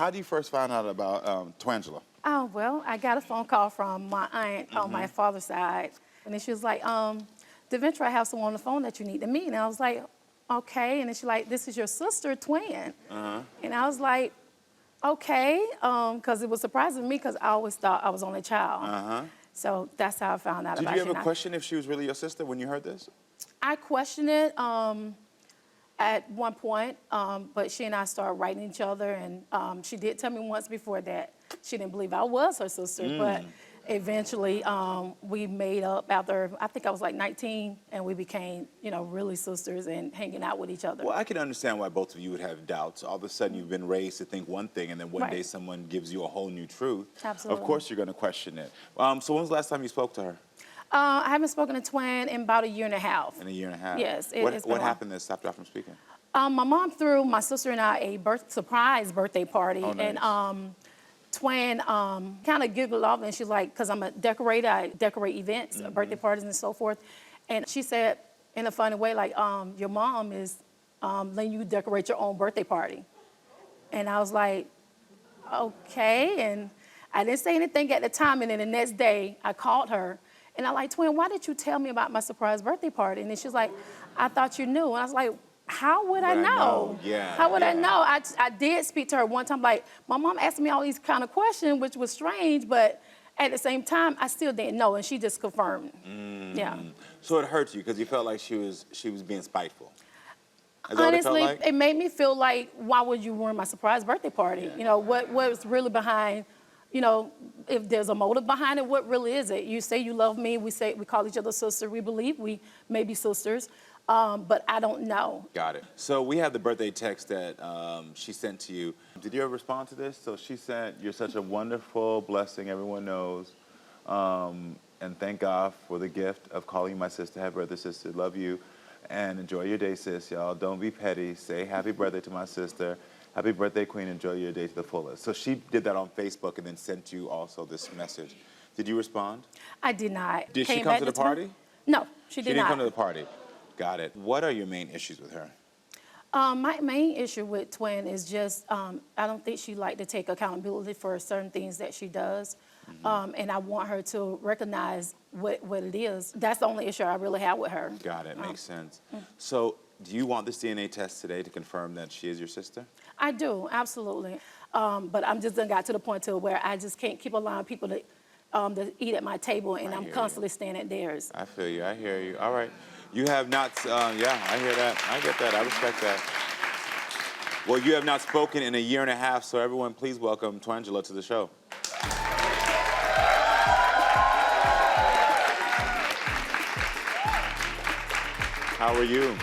How do you first find out about Twangela? Oh, well, I got a phone call from my aunt on my father's side. And then she was like, Daventura, I have someone on the phone that you need to meet. And I was like, okay. And then she's like, this is your sister, Twin. And I was like, okay, because it was surprising to me because I always thought I was only child. So that's how I found out about it. Did you ever question if she was really your sister when you heard this? I questioned it at one point, but she and I started writing each other, and she did tell me once before that she didn't believe I was her sister, but eventually we made up after, I think I was like 19, and we became, really sisters and hanging out with each other. Well, I can understand why both of you would have doubts. All of a sudden, you've been raised to think one thing, and then one day someone gives you a whole new truth. Absolutely. Of course, you're going to question it. So when was the last time you spoke to her? I haven't spoken to Twin in about a year and a half. In a year and a half? Yes. What happened that stopped y'all from speaking? My mom threw my sister and I a surprise birthday party. Oh, nice. And Twin kind of giggled off, and she's like, because I'm a decorator, I decorate events, birthday parties and so forth. And she said, in a funny way, like, your mom is letting you decorate your own birthday party. And I was like, okay. And I didn't say anything at the time. And then the next day, I called her. And I like, Twin, why did you tell me about my surprise birthday party? And then she's like, I thought you knew. And I was like, how would I know? Yeah. How would I know? I did speak to her one time, like, my mom asked me all these kind of questions, which was strange, but at the same time, I still didn't know, and she just confirmed. Yeah. So it hurt you because you felt like she was being spiteful. Is that Honestly, what it felt like? it made me feel like, why would you ruin my surprise birthday party? Yeah. What was really behind, if there's a motive behind it, what really is it? You say you love me, we call each other sister, we believe we may be sisters, but I don't know. Got it. So we have the birthday text that she sent to you. Did you ever respond to this? So she sent, you're such a wonderful blessing, everyone knows. And thank God for the gift of calling you my sister. Happy birthday, sister. Love you. And enjoy your day, sis, y'all. Don't be petty. Say happy birthday to my sister. Happy birthday, Queen. Enjoy your day to the fullest. So she did that on Facebook and then sent you also this message. Did you respond? I did not. Did she come to the party? No, she did not. She didn't come to the party. Got it. What are your main issues with her? My main issue with Twin is just I don't think she liked to take accountability for certain things that she does. And I want her to recognize what it is. That's the only issue I really have with her. Got it. Makes sense. So do you want this DNA test today to confirm that she is your sister? I do, absolutely. But I'm just done got to the point to where I just can't keep allowing people to eat at my table, and I'm constantly staying at theirs. I feel you. I hear you. All right. You have not, yeah, I hear that. I get that. I respect that. Well, you have not spoken in a year and a half, so everyone, please welcome Twangela to the show. How are you?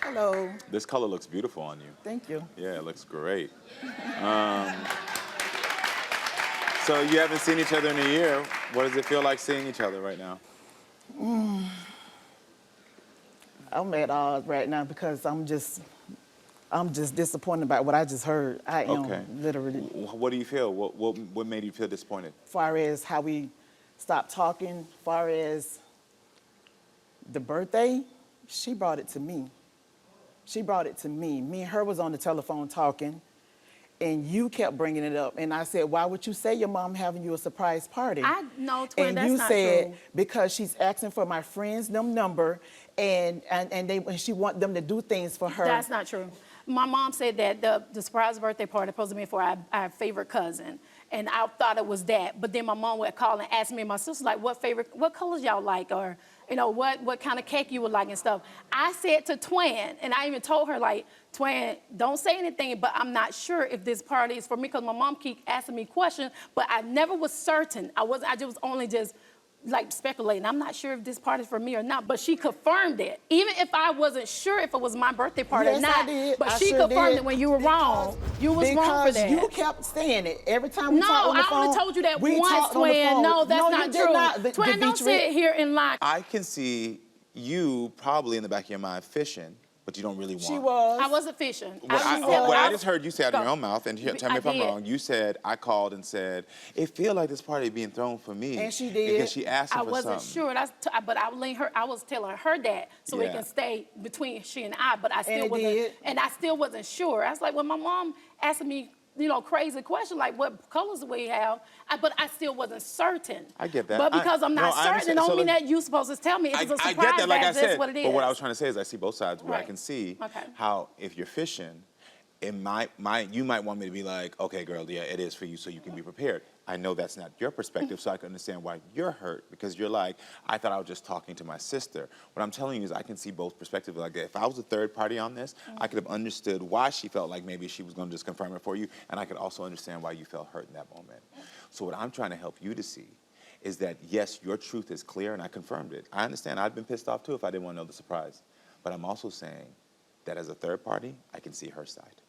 Hello. This color looks beautiful on you. Thank you. Yeah, it looks great. So you haven't seen each other in a year. What does it feel like seeing each other right now? I'm at odds right now because I'm just disappointed about what I just heard. I am literally. What do you feel? What made you feel disappointed? As far as how we stopped talking, as far as the birthday, she brought it to me. She brought it to me. Me and her was on the telephone talking, and you kept bringing it up. And I said, why would you say your mom having you a surprise party? No, Twin, and that's you not said, true. because she's asking for my friends' number, and she want them to do things for her. That's not true. My mom said that the surprise birthday party supposed to be for our favorite cousin. And I thought it was that. But then my mom would call and ask me and my sister, like, what colors y'all like? Or, what kind of cake you would like and stuff. I said to Twin, and I even told her, like, Twin, don't say anything, but I'm not sure if this party is for me, because my mom keep asking me questions, but I never was certain. I was only just like speculating. I'm not sure if this party is for me or not, but she confirmed it. Even if I wasn't sure if it was my birthday party or not, I did. but I she sure confirmed did. it when you were wrong. You was wrong for that. Because you kept saying it every time we talked on the phone. No, I only told you that we once, talked on the Twin. phone. No, that's not you did true. not. Twin, don't sit here and lie. I can see you probably in the back of your mind fishing, but you don't really want. She was. I wasn't fishing. I just heard you say out of your own mouth, and tell me if I'm did. wrong. You said, I called and said, it feel like this party being thrown for me. And she did. Because she asked her I for wasn't something. sure, but I was telling her that so it can stay between she and I, but I still wasn't. And I still wasn't sure. I was like, when my mom asked me crazy question like what colors do we have, but I still wasn't certain. I get that. But because I'm not certain, don't mean that you're supposed to tell me. It's a surprise. I get that, like I said. What it is. But what I was trying to say is I see both sides where I Right. can see Okay. how if you're fishing, you might want me to be like, okay, girl, yeah, it is for you, so you can be prepared. I know that's not your perspective, so I can understand why you're hurt because you're like, I thought I was just talking to my sister. What I'm telling you is I can see both perspectives. Like if I was a third party on this, I could have understood why she felt like maybe she was going to just confirm it for you, and I could also understand why you felt hurt in that moment. So what I'm trying to help you to see is that, yes, your truth is clear, and I confirmed it. I understand I'd been pissed off too if I didn't want to know the surprise. But I'm also saying that as a third party, I can see her side.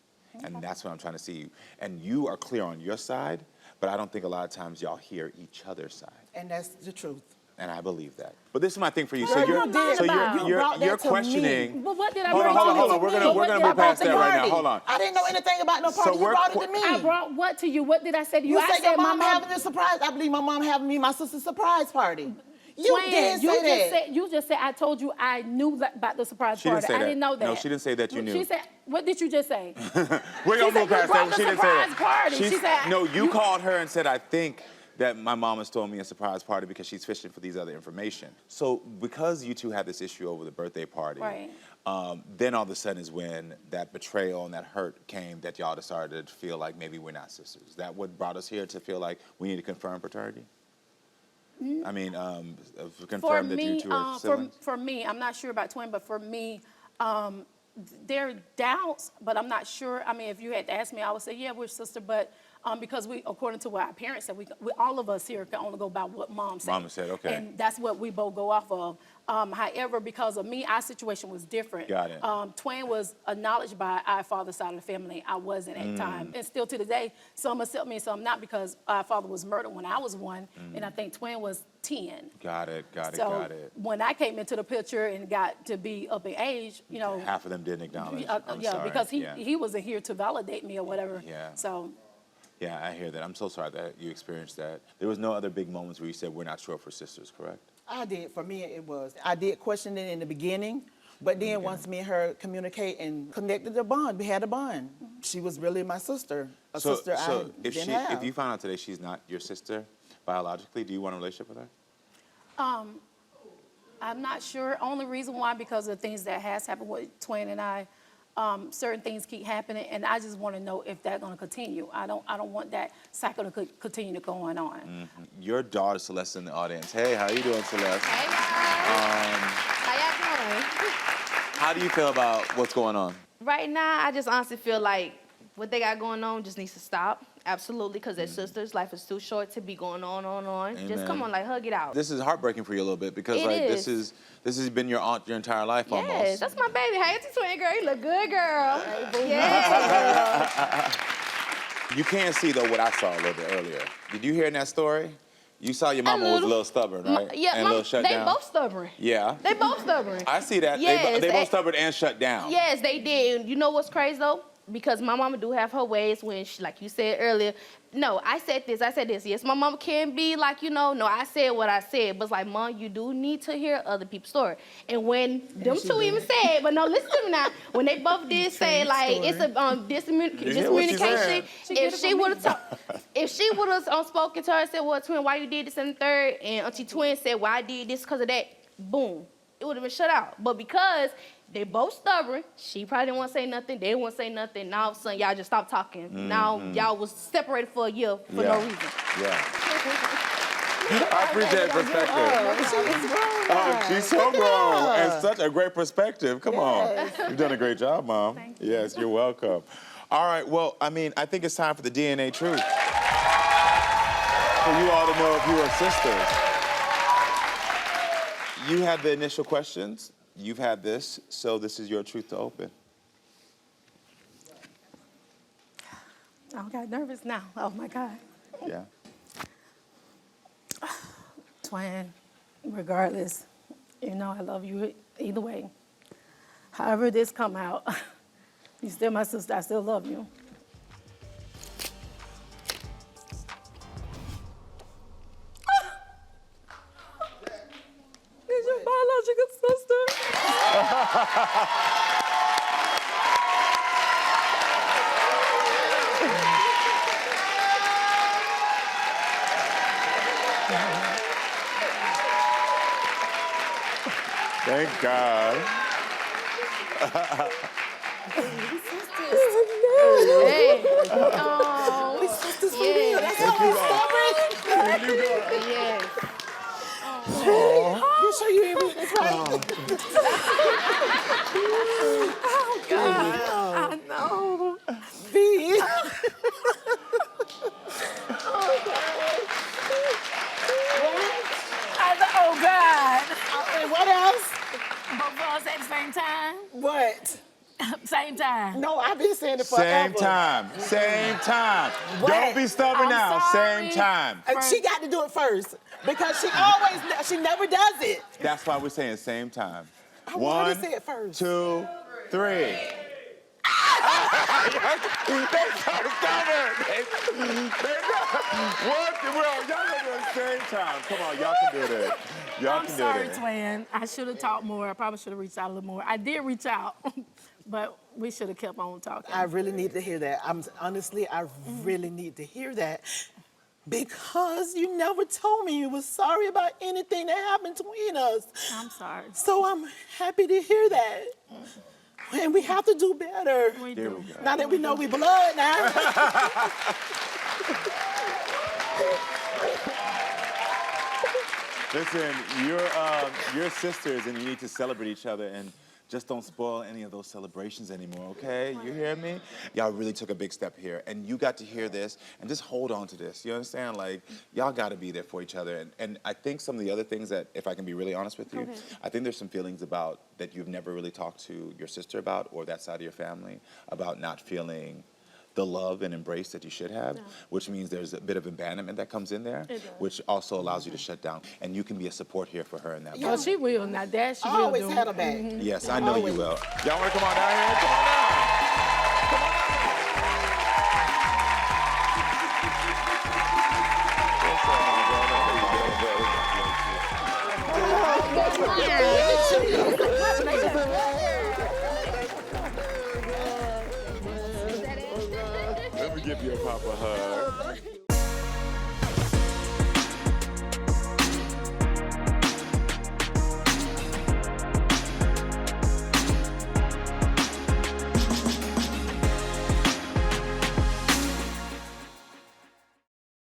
And that's what I'm trying to see. And you are clear on your side, but I don't think a lot of times y'all hear each other's side. And that's the truth. And I believe that. But this is my thing for you. Girl, you lied about. You brought that you're to me. questioning. But what did I Hold bring on, to hold on. you? We're gonna move past that right now. Hold on. I didn't know anything about no party. So You brought it to me. I brought what to you? What did I say to you? You I said your mom my having a surprise. I believe my mom having me my sister's surprise party. You Twin, did say that. You just said I told you I knew about the surprise She didn't party. say I that. didn't know that. No, she didn't say that you knew. She said, what did you just say? We're gonna move past that. She didn't say that. Party. She said, no, you called her and said, I think that my mom is throwing me a surprise party because she's fishing for these other information. So because you two had this issue over the birthday party, Right. Then all of a sudden is when that betrayal and that hurt came that y'all decided to feel like maybe we're not sisters. Is that what brought us here to feel like we need to confirm paternity? I mean, confirm that you two are siblings? For me, I'm not sure about twin, but for me, there are doubts, but I'm not sure. I mean, if you had to ask me, I would say, yeah, we're sister, but because we, according to what our parents said, we all of us here can only go by what mom said. Mama said, okay. And that's what we both go off of. However, because of me, our situation was different. Got it. Twin was acknowledged by our father's side of the family. I wasn't at the time. And still to this day, some accept me and some not because our father was murdered when I was 1, and I think Twin was 10. Got it. So when I came into the picture and got to be up in age, half of them didn't acknowledge. I'm yeah, sorry. because he wasn't here to validate me or whatever. Yeah. So. Yeah, I hear that. I'm so sorry that you experienced that. There was no other big moments where you said we're not sure if we're sisters, correct? I did. For me, it was. I did question it in the beginning, but then once me and her communicate and connected the bond, we had a bond. She was really my sister, a sister I didn't have. If you found out today she's not your sister biologically, do you want a relationship with her? I'm not sure. Only reason why, because of the things that has happened with Twin and I. Certain things keep happening, and I just want to know if that's going to continue. I don't want that cycle to continue to going on. Your daughter Celeste in the audience. Hey, how you doing, Celeste? Hey guys. How y'all doing? How do you feel about what's going on? Right now, I just honestly feel like what they got going on just needs to stop. Absolutely, because they're sisters. Life is too short to be going on. Just Amen. come on, like hug it out. This is heartbreaking for you a little bit because this has been your aunt your entire life almost. Yes, that's my baby. Hey, it's a twin girl. You look good, girl. Yeah. You can't see though what I saw a little bit earlier. Did you hear in that story? You saw your mama was a little stubborn, right? Yeah, and a little shut down. They both stubborn. Yeah. They both stubborn. I see that. Yes, they both stubborn and shut down. Yes, they did. You know what's crazy though? Because my mama do have her ways when she, like you said earlier, no, I said this. Yes, my mama can be like, no, I said what I said. But it's like, Mom, you do need to hear other people's story. And when them two even said, but no, listen to me now. When they both did say, like, it's a discommunication. If she would have spoken to her and said, well, Twin, why you did this and the third? And Auntie Twin said, well, I did this because of that. Boom. It would have been shut out. But because they both stubborn, she probably didn't want to say nothing, they didn't want to say nothing. Now all of a sudden, y'all just stopped talking. Now y'all was separated for a year for no reason. Yeah. I appreciate perspective. She's so grown and such a great perspective. Come on. You've done a great job, Mom. Thank you. Yes, you're welcome. All right, well, I think it's time for the DNA truth. For you all to know if you are sisters. You had the initial questions. You've had this, so this is your truth to open. I got nervous now. Oh, my God. Yeah. Twin, regardless, I love you either way. However this come out, you still my sister. I still love you. Is your biological sister? Thank God. Hey. We sisters for real. Yeah. That's how we stubborn. Yes. You sure you ain't read this right? I know. B. Oh, God. And what else? Both of us at the same time? What? Same time. No, I've been saying it forever. Same time. What? Don't be stubborn I'm now. sorry. Same time. And she got to do it first because she never does it. That's why we're saying same time. I want her to 1, say it first. 2, 3. They're so stubborn. What? Well, y'all gonna do it at the same time. Come on, y'all can do it. Y'all I'm can sorry, do it. twin. I should have talked more. I probably should have reached out a little more. I did reach out, but we should have kept on talking. I really need to hear that. Honestly, I really need to hear that because you never told me you were sorry about anything that happened between us. I'm sorry. So I'm happy to hear that. And we have to do better. We Here do. we go. Now that we know we blood now. Listen, you're sisters and you need to celebrate each other and just don't spoil any of those celebrations anymore, okay? You hear me? Y'all really took a big step here and you got to hear this and just hold on to this. You understand? Like, y'all got to be there for each other. And I think some of the other things that, if I can be really honest with you, I think there's some feelings about that you've never really talked to your sister about or that side of your family about not feeling the love and embrace that you should have, which means there's a bit of abandonment that comes in there, which also allows you to shut down. And you can be a support here for her in that Oh, moment. she will. Now, that she I will always do. had her back. Yes, I know you will. Y'all want to come on down here? Come on down. Let me give you a Papa hug.